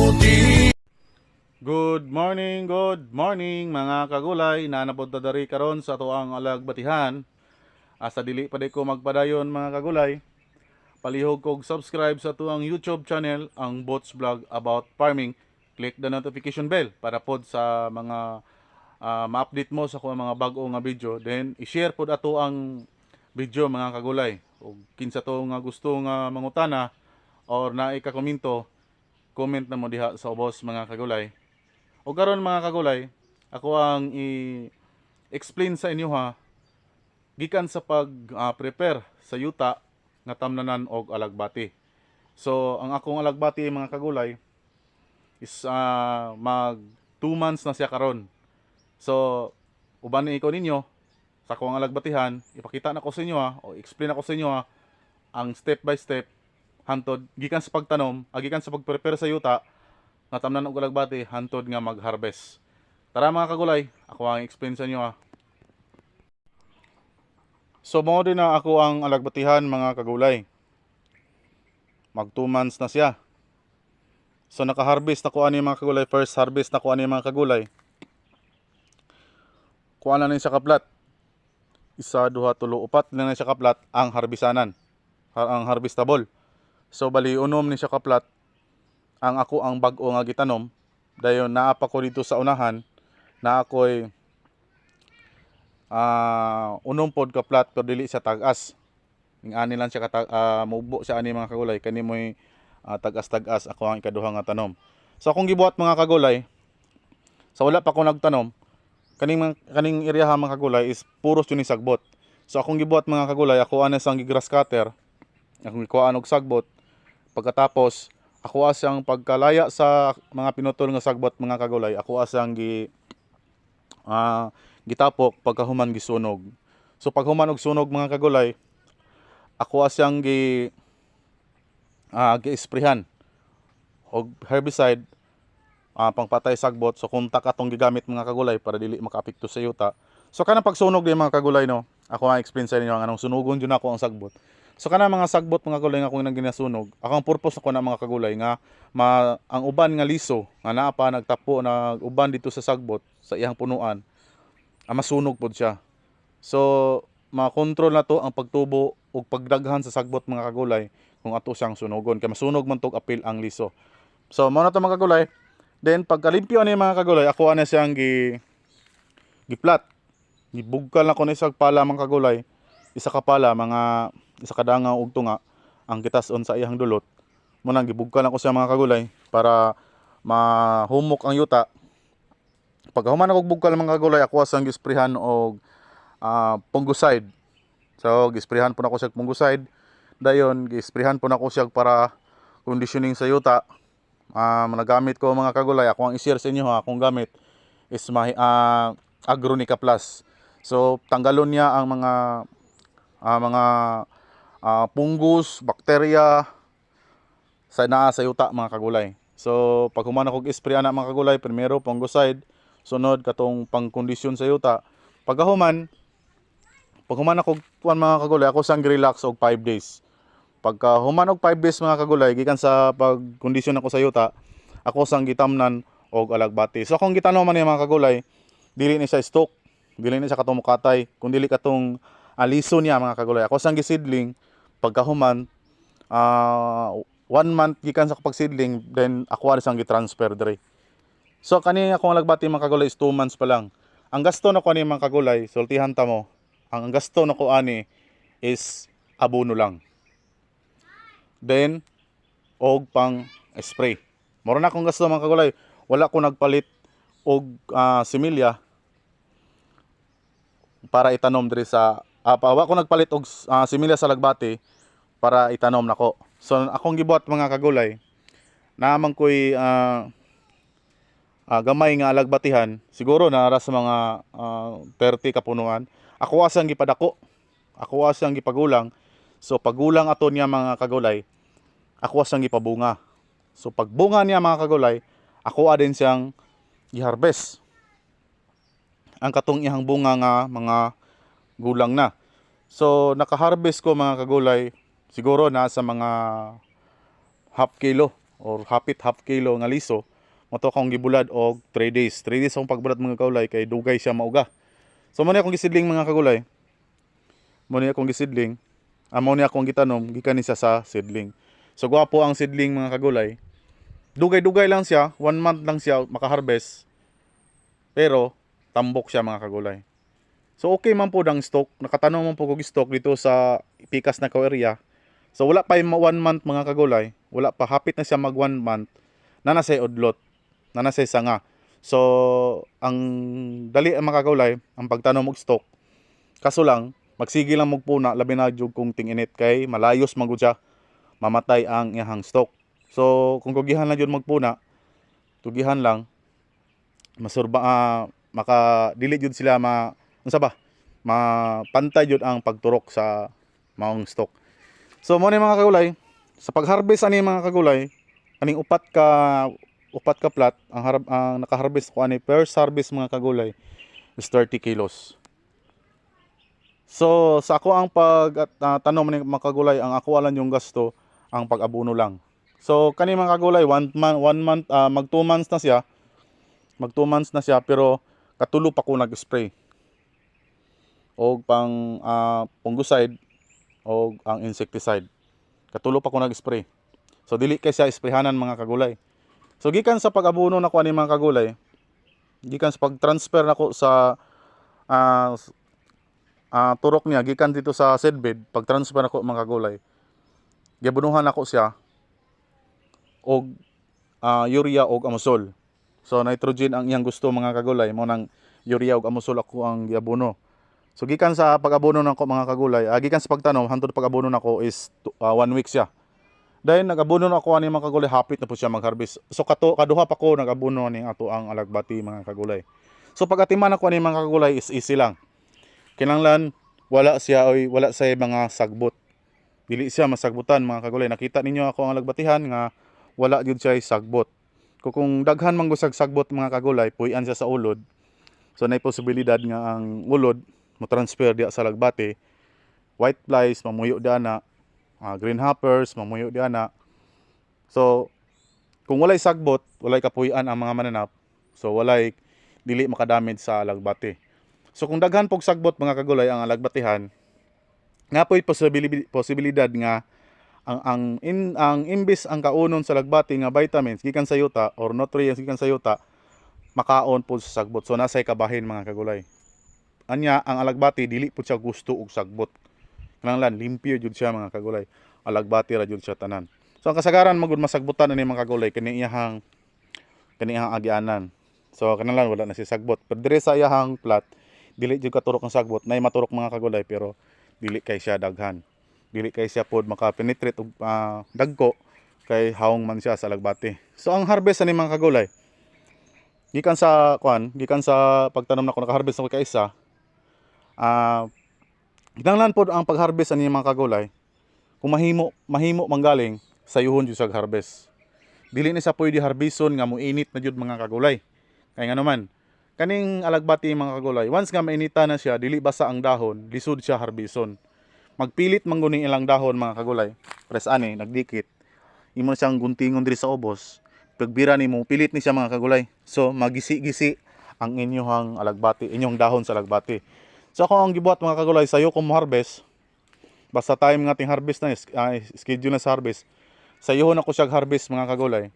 Good morning mga kagulay na napunta dari karon sa tuang alagbatihan. Asa dili pa di ko magpadayon mga kagulay. Palihog kog subscribe sa tuang YouTube channel, ang Bots Vlog About Farming. Click the notification bell para pod sa mga ma-update mo sa mga bago nga video. Then i-share pod ato ang video mga kagulay. Ug kinsa to nga gusto nga mangutana or naay ka komento, comment na mo diha sa ubos mga kagulay. O karon mga kagulay, ako ang i-explain sa inyo gikan sa pag-prepare sa yuta nga tamnanan og alagbati. So ang akong alagbati mga kagulay is mag 2 months na siya karon. So uban ni ikaw ninyo sa akong alagbatihan, ipakita na ko sa inyo o explain ako sa inyo ang step by step hantod gikan sa pagtanom, gikan sa pag-prepare sa yuta nga tamnan og alagbati hantod nga mag-harvest. Tara mga kagulay, ako ang explain sa inyo So mao din na ako ang alagbatihan mga kagulay. Mag 2 months na siya. So naka-harvest na ko ani mga kagulay, first harvest na ko ani mga kagulay. Kuha na ni siya kaplat. 1, 2, 3, 4 na siya kaplat ang harbisanan. Ang harvestable. So bali unom ni siya kaplat ang ako ang bag-o nga gitanom. Dayon naa pa ko dito sa unahan na ako'y unom pod ka plat pero dili siya tag-as. Ani lang siya mubo siya ani mga kagulay, kani mo'y tag-as ako ang ikaduha nga tanom. So akong gibuhat mga kagulay, sa wala pa ko nagtanom, kaning area mga kagulay is puros yun sagbot. So akong gibuhat mga kagulay, ako ana sang grass cutter, akong ikuha og sagbot. Pagkatapos ako asang pagkalaya sa mga pinutol nga sagbot mga kagulay, ako asang gitapok pagkahuman gisunog. So paghuman og sunog mga kagulay, ako asang gi-sprayhan og herbicide pangpatay sagbot. So kontak atong gigamit mga kagulay para dili makaapekto sa yuta. So kanang pagsunog di mga kagulay no, ako ang explain sa inyo ang anong sunugon jud ako ang sagbot. So kana mga sagbot mga kagulay nga akong ginasunog, akong purpose ako na mga kagulay nga ang uban nga liso nga naa pa nagtapo na uban dito sa sagbot sa iyang punuan, masunog pod siya. So makontrol na to ang pagtubo ug pagdaghan sa sagbot mga kagulay kung ato siyang sunugon kay masunog man tog apil ang liso. So mao na to mga kagulay. Then pagkalimpyo ni mga kagulay, ako ana siyang giplat. Gibugkal na ko ni sa pala mga kagulay. Isa ka pala mga isa kadangaw og tunga ang gitas-on sa iyang dulot. Muna gibugkal na ko siya mga kagulay para mahumok ang yuta. Pag human ako bugkal mga kagulay, ako asang gisprayhan og fungicide. So gisprayhan po na ko siya fungicide. Dayon gisprayhan po na ko siya para conditioning sa yuta. Nagamit ko mga kagulay, ako ang i-share sa inyo akong gamit is Agronica Plus. So tanggalon niya ang mga fungus, bakterya sa naa sa yuta mga kagulay. So pag human ako spray ana mga kagulay, primero fungicide, sunod katong pangkondisyon sa yuta. Pag human ako mga kagulay, ako sang relax og 5 days. Pagka human og 5 days mga kagulay, gikan sa pagkondisyon ako sa yuta, ako sang gitamnan og alagbati. So akong gitanom man mga kagulay, dili ni siya stock, dili ni siya katong mukatay, kun dili katong aliso niya mga kagulay. Ako sang gisidling pagkahuman 1 month gikan sa pagsidling, then ako ari sang gitransfer diri. So kani akong alagbati mga kagulay is 2 months pa lang. Ang gasto nako ani mga kagulay, sultihan ta mo. Ang gasto nako ani is abono lang. Then og pang spray. Moro na akong gasto mga kagulay. Wala ko nagpalit og similya para itanom diri sa wa ko nagpalit og similya sa lagbati para itanom nako. So akong gibuhat mga kagulay, naamang ko'y gamay nga alagbatihan, siguro nara sa mga 30 kapunuan. Ako asang gipadako, ako asang gipagulang. So pagulang ato niya mga kagulay, ako asang gipabunga. So pagbunga niya mga kagulay, ako adin siyang giharvest. Ang katong ihang bunga nga mga gulang na. So naka-harvest ko mga kagulay, siguro nasa mga half kilo or hapit half kilo nga liso, mo to akong gibulad og 3 days. 3 days akong pagbulad mga kagulay kay dugay siya mauga. So mo ni akong gisidling mga kagulay. Mo ni akong gisidling. Amo ni akong gitanom gikan ni siya sa seedling. So gwapo ang seedling mga kagulay. Dugay-dugay lang siya, 1 month lang siya maka-harvest. Pero tambok siya mga kagulay. So okay man po dang stock. Nakatanong man po kog stock dito sa pikas na area. So wala pa 1 month mga kagulay. Wala pa, hapit na siya mag 1 month. Nanasay udlot. Nanasay sanga. So ang dali ang mga kagulay, ang pagtanom og stock. Kaso lang, magsige lang magpuna labi na jud kung ting-init kay malayos man gud siya. Mamatay ang iyang stock. So kung tugihan lang jud magpuna, tugihan lang masurba maka dili jud sila unsa ba? Mapantay jud ang pagturok sa maong stock. So mo ni mga kagulay, sa pag-harvest ani mga kagulay, aning upat ka plat ang naka-harvest ko ani per harvest mga kagulay is 30 kilos. So sa ako ang tanom ni mga kagulay, ang ako alan yung gasto ang pag-abono lang. So kani mga kagulay 1 month mag 2 months na siya. Mag 2 months na siya pero katulo pa ko nag-spray. Og pang fungicide o ang insecticide. Katulo pa ko nag-spray. So dili kay siya sprayhanan mga kagulay. So gikan sa pag-abono nako ani mga kagulay, gikan sa pag-transfer nako sa turok niya gikan dito sa seedbed, pag-transfer nako mga kagulay. Giabunuhan nako siya og urea og amusol. So nitrogen ang iyang gusto mga kagulay, mo nang urea og amusol ako ang giabono. So gikan sa pag-abono nako mga kagulay, gikan sa pagtanom hangtod pag-abono nako is 1 week siya. Dahil nag-abono na ako ani mga kagulay, hapit na po siya mag-harvest. So kaduha pa ko nag-abono ning ato ang alagbati mga kagulay. So pag-atiman ako ani mga kagulay is easy lang. Kinahanglan wala siya mga sagbot. Dili siya masagbutan mga kagulay. Nakita ninyo ako ang alagbatihan nga wala gyud siya sagbot. Kung daghan man gusag sagbot mga kagulay, puy-an siya sa ulod. So nay posibilidad nga ang ulod mo transfer diya sa lagbati. White flies mamuyo diana, green hoppers mamuyo diana. So kung walay sagbot, walay kapuy-an ang mga mananap. So walay dili makadamage sa lagbati. So kung daghan pog sagbot mga kagulay ang alagbatihan, nga po'y posibilidad nga ang imbis ang kaunon sa lagbati nga vitamins gikan sa yuta or nutrients gikan sa yuta makaon po sa sagbot. So nasay kabahin mga kagulay. Anya ang alagbati dili po siya gusto og sagbot. Kinahanglan limpyo jud siya mga kagulay. Alagbati ra jud siya tanan. So ang kasagaran magud masagbutan ani mga kagulay kani iyang agianan. So kinahanglan wala na si sagbot. Pero dire sa iyang plat dili jud katurok ang sagbot, nay maturok mga kagulay pero dili kay siya daghan. Dili kay siya pod maka-penetrate og dagko kay haong man siya sa lagbati. So ang harvest ani mga kagulay, gikan sa pagtanom nako naka-harvest ako kaisa. Kinahanglan pod ang pag-harvest ani mga kagulay. Kung mahimo manggaling sayuhon jud sa harvest. Dili ni sa pwede harbison nga moinit na jud mga kagulay. Kay nga naman kaning alagbati mga kagulay, once nga mainita na siya, dili basa ang dahon, lisod siya harbison. Magpilit man guning ilang dahon mga kagulay, pres ani nagdikit. Imo siyang guntingon diri sa ubos. Pagbira nimo pilit ni siya mga kagulay. So magisi-gisi ang inyong alagbati, inyong dahon sa alagbati. So ako ang gibuhat mga kagulay, sayo ko mo harvest. Basta time nga ting harvest na schedule na sa harvest. Sayuhon ako siya harvest mga kagulay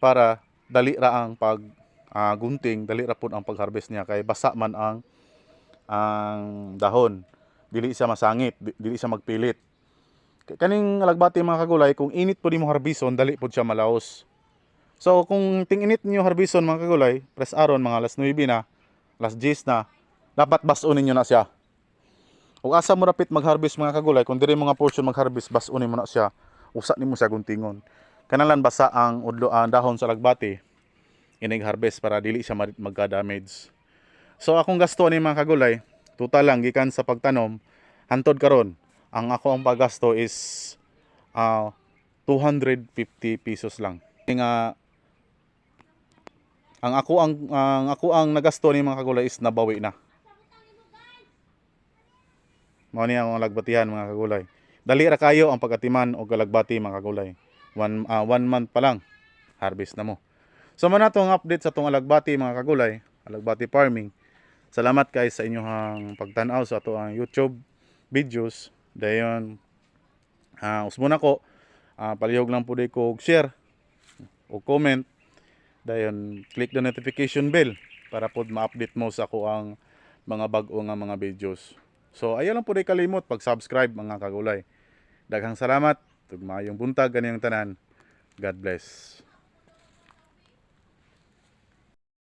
para dali ra ang gunting, dali ra pud ang pag-harvest niya kay basa man ang dahon. Dili siya masangit, dili siya magpilit. Kaning alagbati mga kagulay, kung init pud mo harbison, dali pud siya malaos. So kung ting-init niyo harbison mga kagulay, press aron mga alas 9 na, alas 10 na, dapat basunin niyo na siya. Ug asa mo rapit mag-harvest mga kagulay, kung diri mga portion mag-harvest, basunin mo na siya. Usa nimo siya guntingon. Kinahanglan basa ang dahon sa alagbati inig-harvest para dili siya magka-damage. So akong gasto ni mga kagulay, total lang gikan sa pagtanom hantod karon, ang ako ang paggasto is 250 pesos lang. Nga ang ako ang nagasto ni mga kagulay is nabawi na. Mao ni ang alagbatihan mga kagulay. Dali ra kayo ang pagatiman og kalagbati mga kagulay. 1 month pa lang. harvest na mo. So man natong update sa tong alagbati mga kagulay, alagbati farming. Salamat guys sa inyong pagtan-aw sa ato ang YouTube videos. Dayon usmo na ko palihog lang po ko og share o comment. Dayon click the notification bell para pod ma-update mo sa ako ang mga bag-o nga mga videos. So ayaw lang po kalimot pag-subscribe mga kagulay. Daghang salamat, tugmayong buntag kaniyong tanan. God bless.